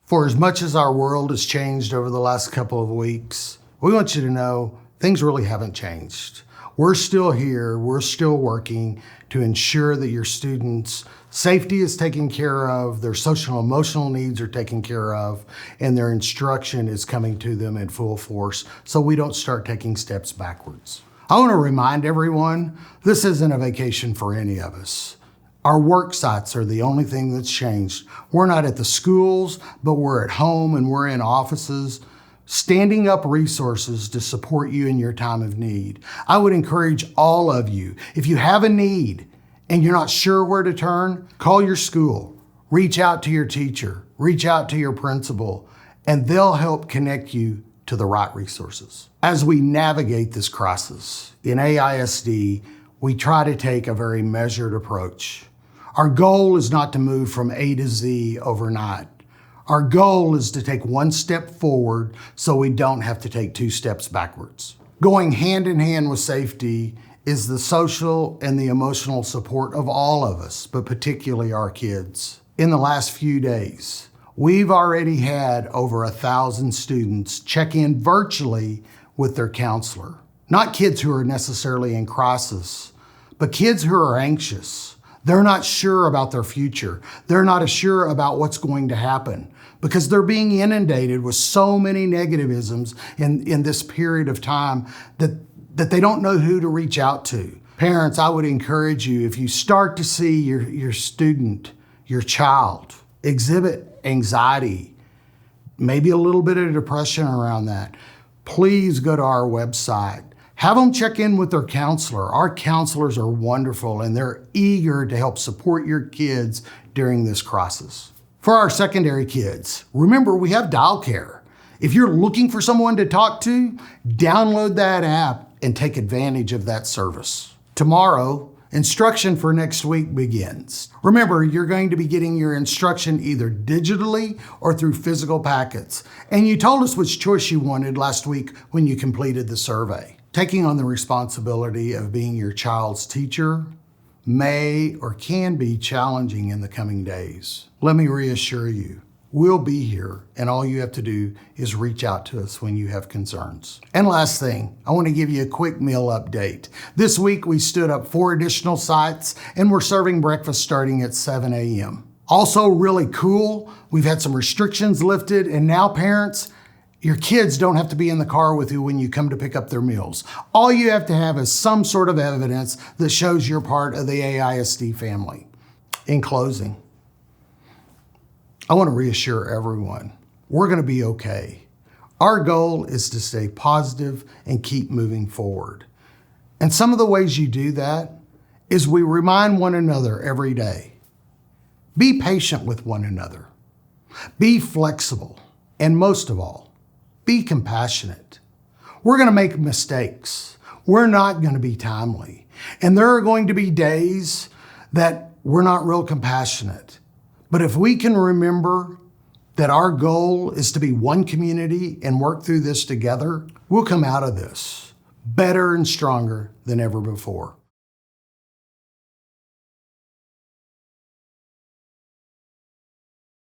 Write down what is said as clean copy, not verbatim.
For as much as our world has changed over the last couple of weeks, we want you to know things really haven't changed. We're still here, we're still working to ensure that your students' safety is taken care of, their social and emotional needs are taken care of, and their instruction is coming to them in full force so we don't start taking steps backwards. I want to remind everyone, this isn't a vacation for any of us. Our work sites are the only thing that's changed. We're not at the schools, but we're at home and we're in offices, standing up resources to support you in your time of need. I would encourage all of you, if you have a need and you're not sure where to turn, call your school, reach out to your teacher, reach out to your principal, and they'll help connect you to the right resources. As we navigate this crisis, in AISD, we try to take a very measured approach. Our goal is not to move from A to Z overnight. Our goal is to take one step forward so we don't have to take two steps backwards. Going hand in hand with safety is the social and the emotional support of all of us, but particularly our kids. In the last few days, we've already had over 1,000 students check in virtually with their counselor. Not kids who are necessarily in crisis, but kids who are anxious. They're not sure about their future. They're not sure about what's going to happen because they're being inundated with so many negativisms in this period of time that they don't know who to reach out to. Parents, I would encourage you, if you start to see your student, your child, exhibit anxiety, maybe a little bit of depression around that, please go to our website. Have them check in with their counselor. Our counselors are wonderful and they're eager to help support your kids during this crisis. For our secondary kids, remember we have Dial Care. If you're looking for someone to talk to, download that app and take advantage of that service. Tomorrow, instruction for next week begins. Remember, you're going to be getting your instruction either digitally or through physical packets. And you told us which choice you wanted last week when you completed the survey. Taking on the responsibility of being your child's teacher may or can be challenging in the coming days. Let me reassure you, we'll be here and all you have to do is reach out to us when you have concerns. And last thing, I want to give you a quick meal update. This week we stood up 4 additional sites and we're serving breakfast starting at 7 a.m. Also really cool, we've had some restrictions lifted and now parents, your kids don't have to be in the car with you when you come to pick up their meals. All you have to have is some sort of evidence that shows you're part of the AISD family. In closing, I want to reassure everyone, we're going to be okay. Our goal is to stay positive and keep moving forward. And some of the ways you do that is we remind one another every day. Be patient with one another. Be flexible. And most of all, be compassionate. We're going to make mistakes. We're not going to be timely. And there are going to be days that we're not real compassionate. But if we can remember that our goal is to be one community and work through this together, we'll come out of this better and stronger than ever before.